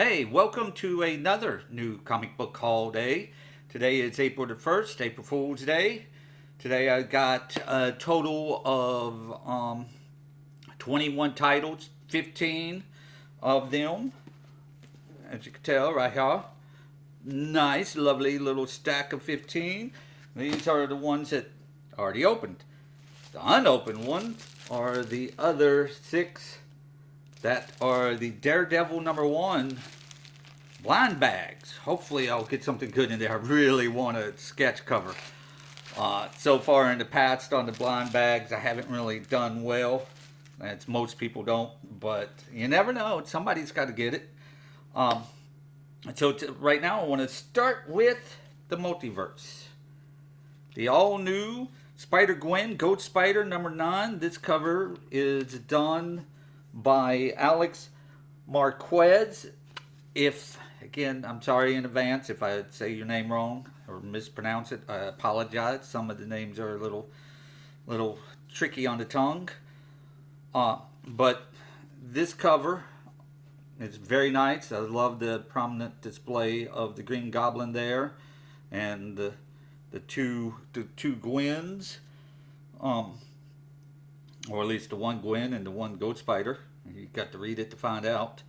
Hey, welcome to another new comic book haul day. Today is April the 1st, April Fool's Day. Today I got a total of 21 titles, 15 of them, as you can tell right here. Nice, lovely little stack of 15. These are the ones that already opened. The unopened ones are the other six that are the Daredevil #1 blind bags. Hopefully I'll get something good in there. I really want a sketch cover. So far in the past on the blind bags, I haven't really done well. As most people don't, but you never know. Somebody's got to get it. Um, right now I want to start with the multiverse. The all-new Spider-Gwen Ghost Spider #9. This cover is done by Alex Marquez. Again, I'm sorry in advance if I say your name wrong or mispronounce it. I apologize. Some of the names are a little tricky on the tongue. But this cover is very nice. I love the prominent display of the Green Goblin there, and the two Gwens, or at least the one Gwen and the one Ghost Spider. You got to read it to find out.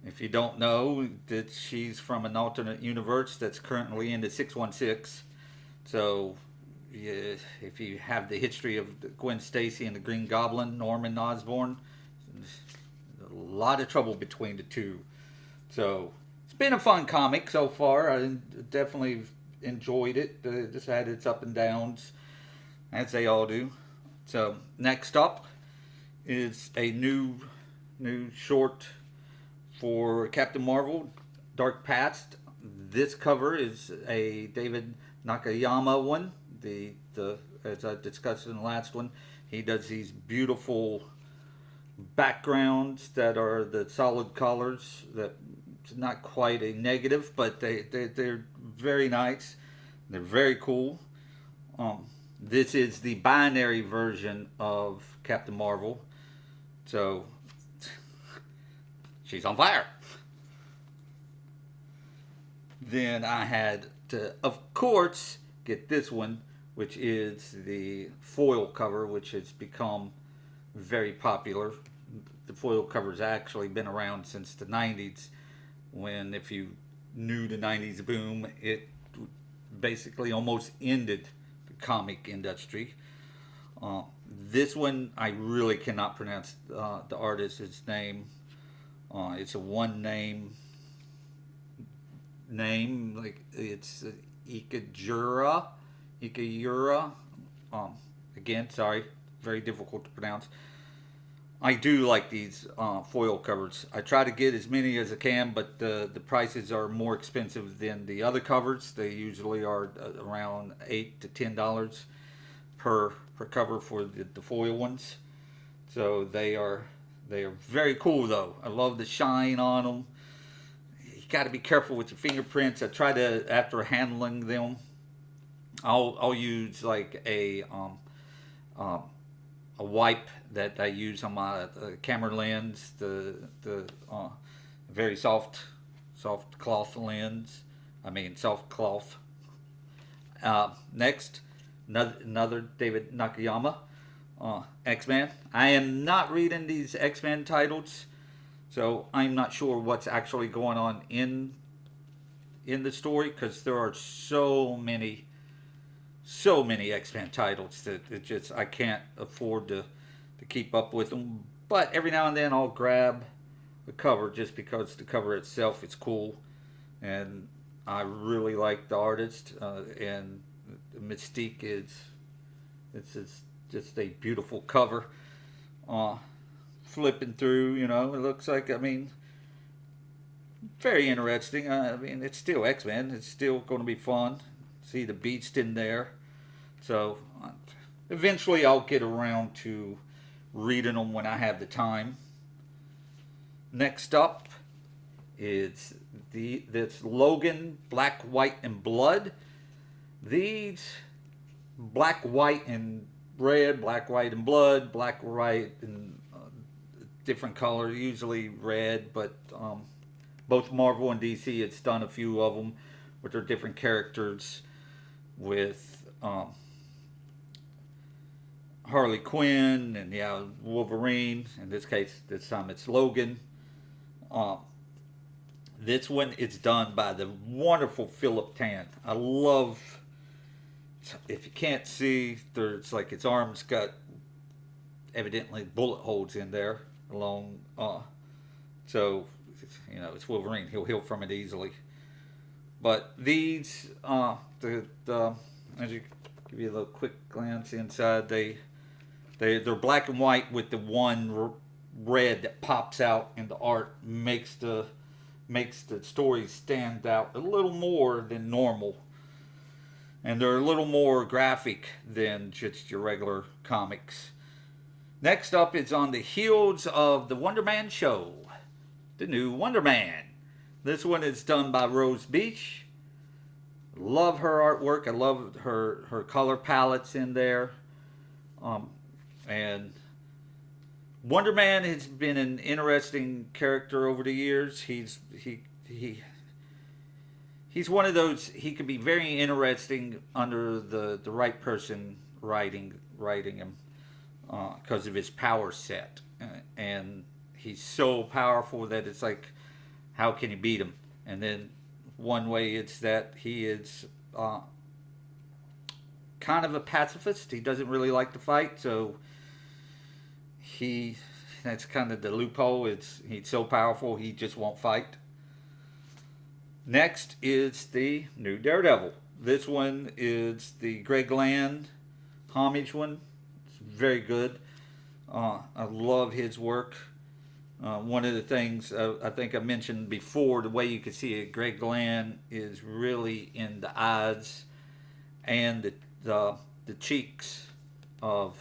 If you don't know, that she's from an alternate universe that's currently in the 616. So, yeah, if you have the history of Gwen Stacy and the Green Goblin, Norman Osborn, a lot of trouble between the two. So, it's been a fun comic so far. I definitely enjoyed it. Just had its up and downs, as they all do. So, next up is a new short for Captain Marvel, Dark Past. This cover is a David Nakayama one. The as I discussed in the last one, he does these beautiful backgrounds that are the solid colors. That it's not quite a negative, but they're very nice. They're very cool. This is the binary version of Captain Marvel, so she's on fire. Then I had to, of course, get this one, which is the foil cover, which has become very popular. The foil cover's actually been around since the 90s, when, if you knew the 90s boom, it basically almost ended the comic industry. This one, I really cannot pronounce the artist's name. It's a one name, like it's Ikajura. Again, sorry, very difficult to pronounce. I do like these foil covers. I try to get as many as I can, but the prices are more expensive than the other covers. They usually are around $8 to $10 per cover for the foil ones. So they are very cool though. I love the shine on them. You got to be careful with your fingerprints. I try to, after handling them, I'll use like a wipe that I use on my camera lens, the very soft cloth lens. I mean soft cloth. Next, another David Nakayama. X-Men. I am not reading these X-Men titles, so I'm not sure what's actually going on in the story, because there are so many X-Men titles that I can't afford to keep up with them. But every now and then I'll grab the cover just because the cover itself is cool, and I really like the artist, and the Mystique it's just a beautiful cover. Flipping through, it looks like, very interesting. It's still X-Men. It's still going to be fun. See the Beast in there. So, eventually I'll get around to reading them when I have the time. Next up is this Logan Black, White, and Blood. These Black, White, and Red, Black, White, and Blood, Black, White, and different color, usually red, but both Marvel and DC, it's done a few of them with their different characters with Harley Quinn and Wolverine. In this case, this time it's Logan. Um, this one it's done by the wonderful Philip Tan. I love. If you can't see, there's like his arms got evidently bullet holes in there along. So it's Wolverine. He'll heal from it easily. But these, as you give you a little quick glance inside, they're black and white with the one red that pops out in the art, makes the story stand out a little more than normal, and they're a little more graphic than just your regular comics. Next up is on the heels of the Wonder Man show, the new Wonder Man. This one is done by Rose Beach. Love her artwork. I love her color palettes in there. And Wonder Man has been an interesting character over the years. He's one of those. He can be very interesting under the right person writing him because of his power set, and he's so powerful that it's like, how can you beat him? And then one way it's that he is kind of a pacifist. He doesn't really like to fight, so that's kind of the loophole. He's so powerful he just won't fight. Next is the new Daredevil. This one is the Greg Land homage one. It's very good. I love his work. One of the things I think I mentioned before, the way you can see it, Greg Land is really in the eyes and the cheeks of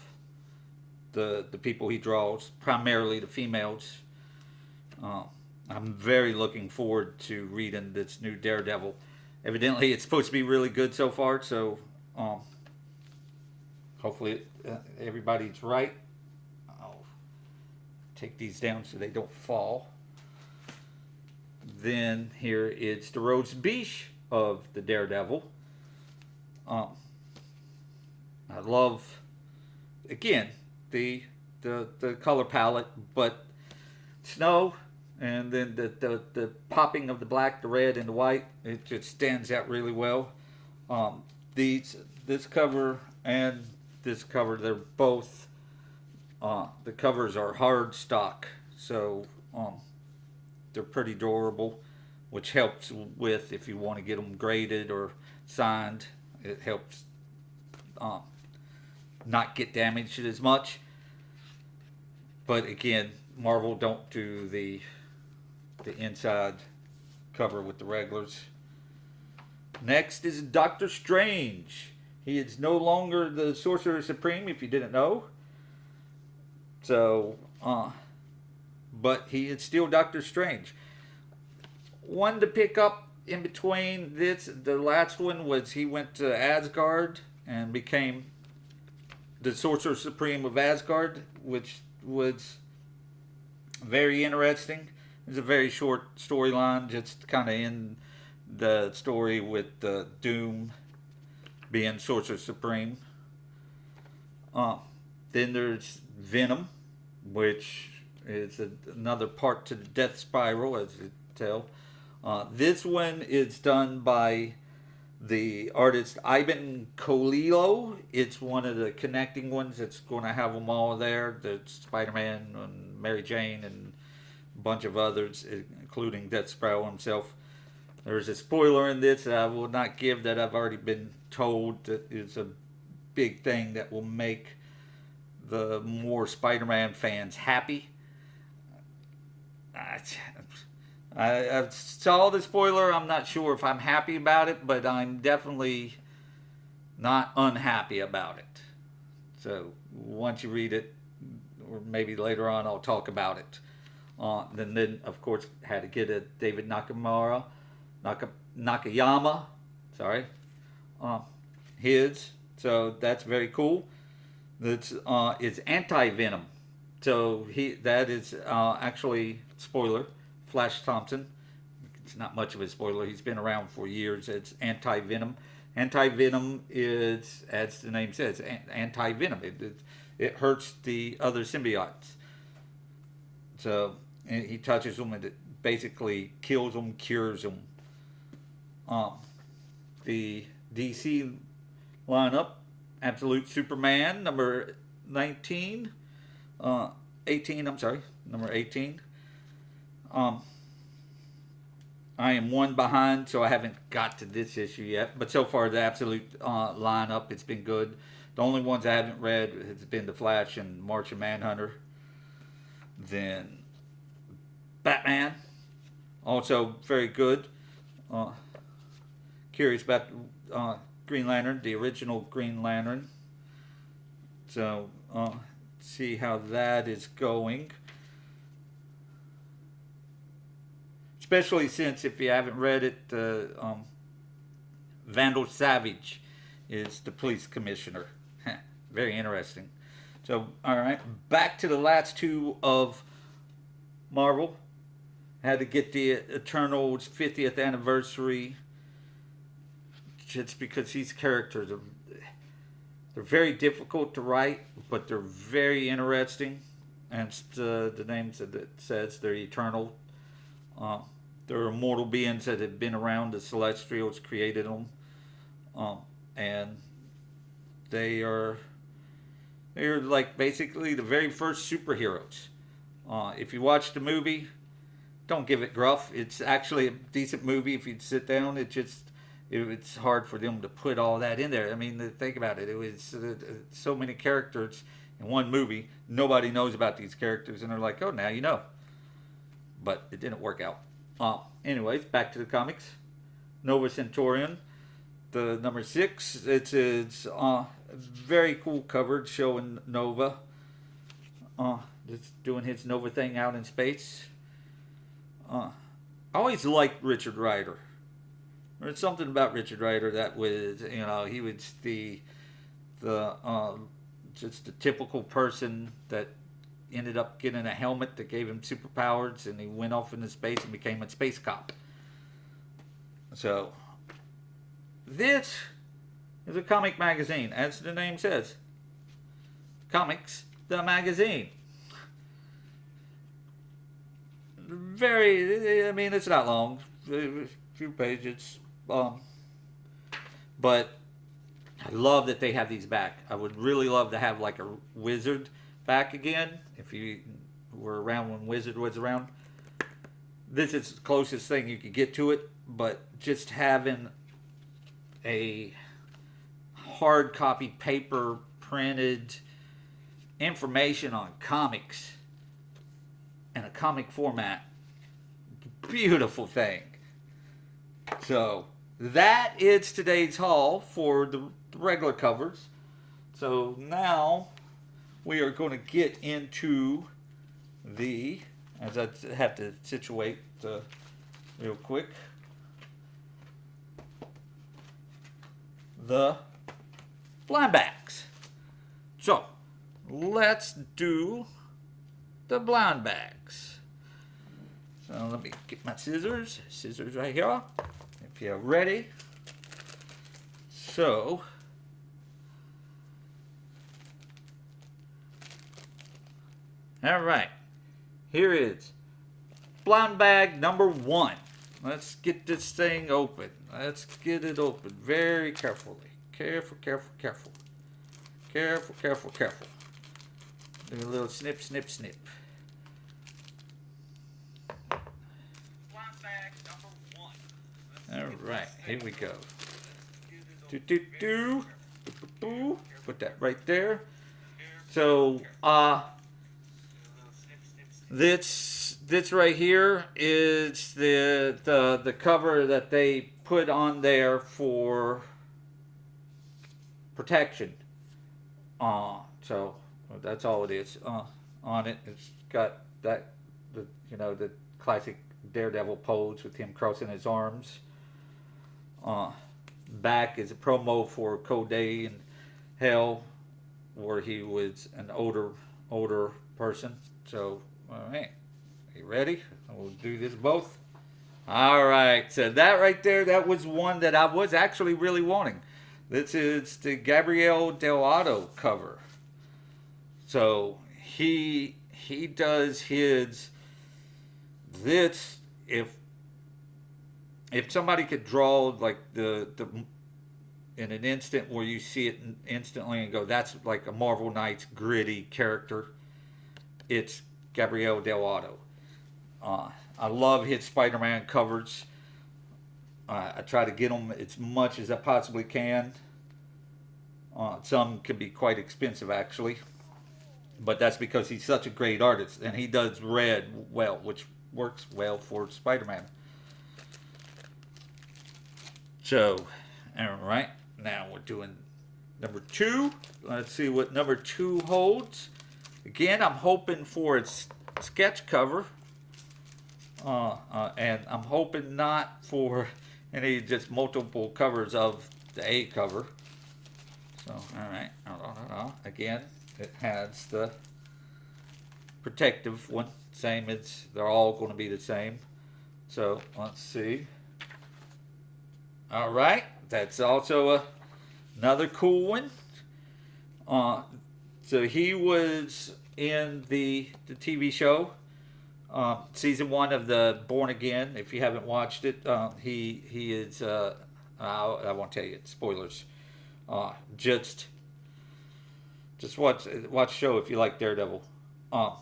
the people he draws, primarily the females. I'm very looking forward to reading this new Daredevil. Evidently, it's supposed to be really good so far, so hopefully everybody's right. Take these down so they don't fall. Then here is the Rose Beach of the Daredevil. I love, again, the color palette, but snow and then the popping of the black, the red, and the white, it just stands out really well. This cover and this cover, they're both. The covers are hard stock, so they're pretty durable, which helps with if you want to get them graded or signed. It helps not get damaged as much. But again, Marvel don't do the inside cover with the regulars. Next is Doctor Strange. He is no longer the Sorcerer Supreme, if you didn't know. So, but he is still Doctor Strange. One to pick up in between this, the last one was he went to Asgard and became the Sorcerer Supreme of Asgard, which was very interesting. It's a very short storyline, just kind of in the story with Doom being Sorcerer Supreme. Then there's Venom, which is another part to the Death Spiral, as you tell. This one is done by the artist Ivan Colillo. It's one of the connecting ones. It's going to have them all there. There's Spider-Man and Mary Jane and a bunch of others, including Death Spiral himself. There's a spoiler in this that I will not give, that I've already been told that is a big thing that will make the more Spider-Man fans happy. I saw the spoiler. I'm not sure if I'm happy about it, but I'm definitely not unhappy about it. So once you read it, or maybe later on, I'll talk about it. Then of course, had to get a David Nakayama. Sorry, his. So that's very cool. That's is Anti-Venom. So that is actually, spoiler, Flash Thompson. It's not much of a spoiler. He's been around for years. It's anti-venom. Anti-venom is, as the name says, anti-venom. It hurts the other symbiotes. So he touches them and it basically kills them, cures them. The DC lineup, Absolute Superman, number 19. 18, I'm sorry, number 18. I am one behind, so I haven't got to this issue yet. But so far, the Absolute lineup, it's been good. The only ones I haven't read has been The Flash and Martian Manhunter. Then Batman, also very good. Curious about Green Lantern, the original Green Lantern. So, see how that is going. Especially since, if you haven't read it, Vandal Savage is the police commissioner. Very interesting. So, all right, back to the last two of Marvel. Had to get the Eternals 50th anniversary, just because these characters are, they're very difficult to write, but they're very interesting. And the names that it says, they're eternal. They're immortal beings that have been around. The Celestials created them, and they're like basically the very first superheroes. If you watch the movie, don't give it gruff. It's actually a decent movie if you sit down. It's hard for them to put all that in there. I mean, think about it. It was so many characters in one movie. Nobody knows about these characters, and they're like, oh, now you know. But it didn't work out. Anyways, back to the comics. Nova Centurion, the number 6. It's very cool cover showing Nova. Just doing his Nova thing out in space. I always liked Richard Rider. There's something about Richard Rider that was, he was the just the typical person that ended up getting a helmet that gave him superpowers, and he went off into space and became a space cop. So, this is a comic magazine, as the name says. Comics, the magazine. It's not long, a few pages, but I love that they have these back. I would really love to have like a Wizard back again, if you were around when Wizard was around. This is the closest thing you could get to it, but just having a hard copy paper printed information on comics in a comic format, beautiful thing. So that is today's haul for the regular covers. So now we are going to get into as I have to situate real quick, the blind bags. So let's do the blind bags. So let me get my scissors right here, if you're ready. So, all right, here is blind bag number 1. Let's get this thing open. Let's get it open very carefully. Careful. Do a little snip. All right, here we go. Put that right there. So, this right here is the cover that they put on there for protection. So that's all it is. On it, it's got the classic Daredevil pose with him crossing his arms. Back is a promo for Code Day in Hell, where he was an older person. So, all right. You ready? We'll do this both. All right. So that right there, that was one that I was actually really wanting. This is the Gabriel Delgado cover. So he does his this if somebody could draw like the in an instant where you see it instantly and go, that's like a Marvel Knights gritty character. It's Gabriel Delgado. I love his Spider-Man covers. I try to get them as much as I possibly can. Some can be quite expensive, actually, but that's because he's such a great artist, and he does red well, which works well for Spider-Man. So, all right, now we're doing number 2. Let's see what number 2 holds. Again, I'm hoping for its sketch cover. And I'm hoping not for any just multiple covers of the A cover. So, alright. Again, it has the protective one. Same as they're all going to be the same. So, let's see. Alright. That's also another cool one. So he was in the TV show. Season 1 of the Born Again. If you haven't watched it, he is. I won't tell you. Spoilers. Just watch the show if you like Daredevil. I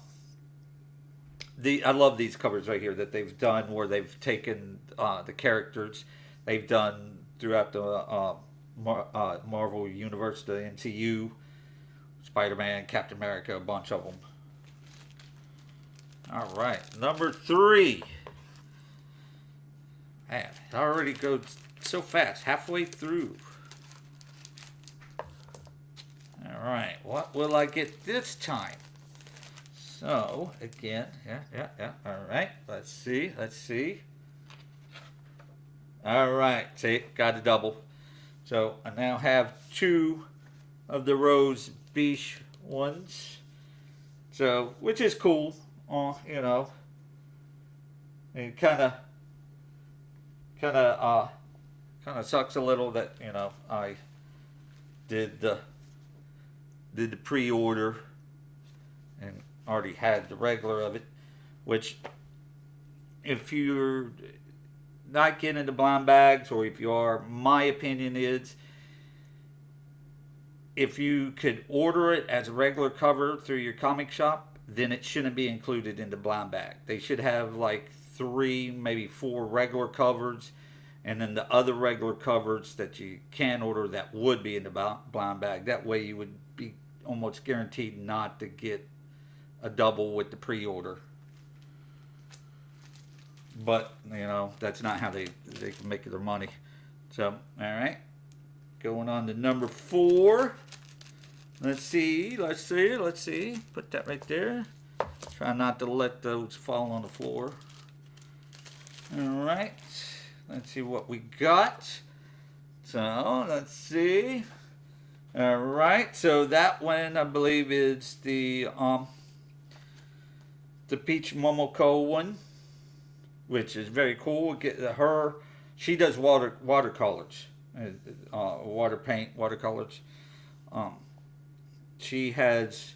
love these covers right here that they've done where they've taken the characters they've done throughout the Marvel Universe, the MCU, Spider-Man, Captain America, a bunch of them. All right, number 3. Man, it already goes so fast, halfway through. All right, what will I get this time? So, again, yeah. All right, let's see. All right, see, got a double. So, I now have 2 of the Rose Beach ones. So, which is cool. You know, it kind of sucks a little that I did the pre-order and already had the regular of it. Which, if you're not getting into blind bags, or if you are, my opinion is, if you could order it as a regular cover through your comic shop, then it shouldn't be included in the blind bag. They should have like 3, maybe 4 regular covers, and then the other regular covers that you can order that would be in the blind bag. That way you would be almost guaranteed not to get a double with the pre-order. But, that's not how they can make their money. So, all right. Going on to number 4. Let's see. Put that right there. Try not to let those fall on the floor. All right. Let's see what we got. So, let's see. All right. So, that one, I believe, is the Peach Momoko one, which is very cool. She does watercolors, watercolors. She has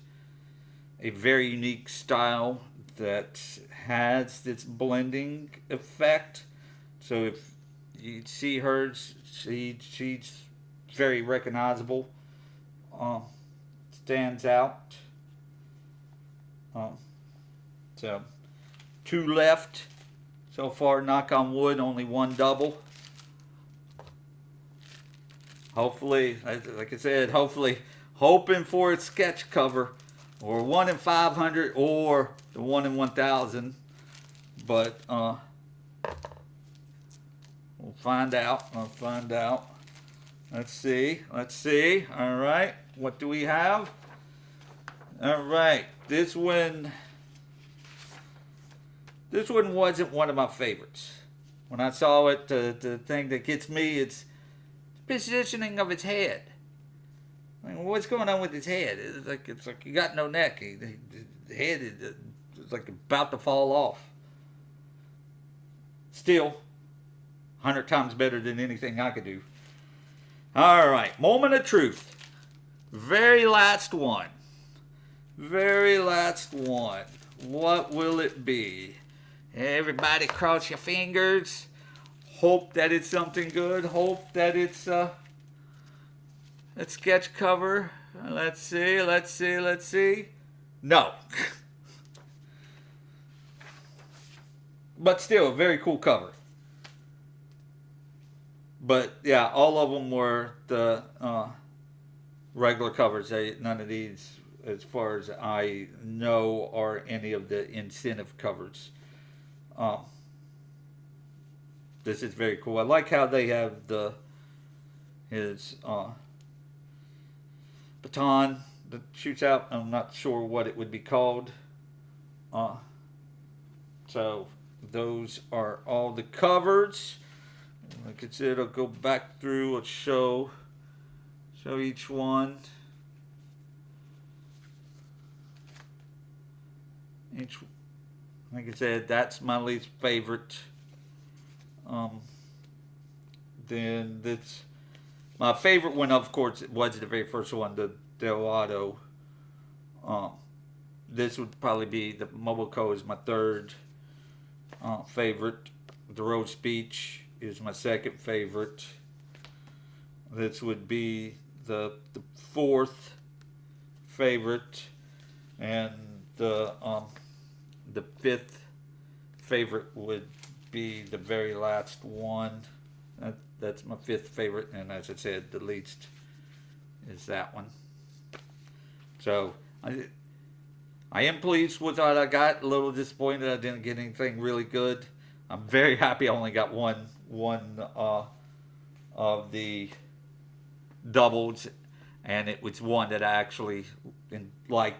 a very unique style that has this blending effect. So if you see hers, she's very recognizable. Stands out. So 2 left so far. Knock on wood, only 1 double. Hopefully, like I said, hoping for a sketch cover, or 1 in 500, or the 1 in 1,000. But we'll find out. Let's see. All right, what do we have? All right, this one wasn't one of my favorites. When I saw it, the thing that gets me, it's the positioning of its head. I mean, what's going on with his head? It's like you got no neck. head is like about to fall off. Still, 100 times better than anything I could do. All right, moment of truth. Very last one. Very last one. What will it be? Everybody cross your fingers. Hope that it's something good. Hope that it's a sketch cover. Let's see. No. But still, a very cool cover. But yeah, all of them were the regular covers. None of these, as far as I know, are any of the incentive covers. This is very cool. I like how they have his baton that shoots out. I'm not sure what it would be called. So those are all the covers. Like I said, I'll go back through and show each one. Like I said, that's my least favorite. Then this, my favorite one, of course, was the very first one, the Delgado. This would probably be the Mobico is my third favorite. The Road Speech is my second favorite. This would be the fourth favorite, and the fifth favorite would be the very last one. That's my fifth favorite, and as I said, the least is that one. So I am pleased with what I got. A little disappointed I didn't get anything really good. I'm very happy I only got one of the doubles, and it was one that I actually liked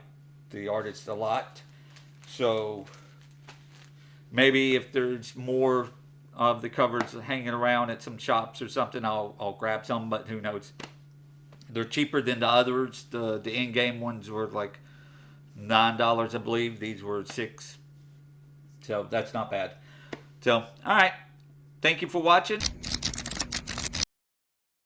the artist a lot. So maybe if there's more of the covers hanging around at some shops or something, I'll grab some, but who knows. They're cheaper than the others. The in-game ones were like $9, I believe. These were $6. So that's not bad. So, all right. Thank you for watching.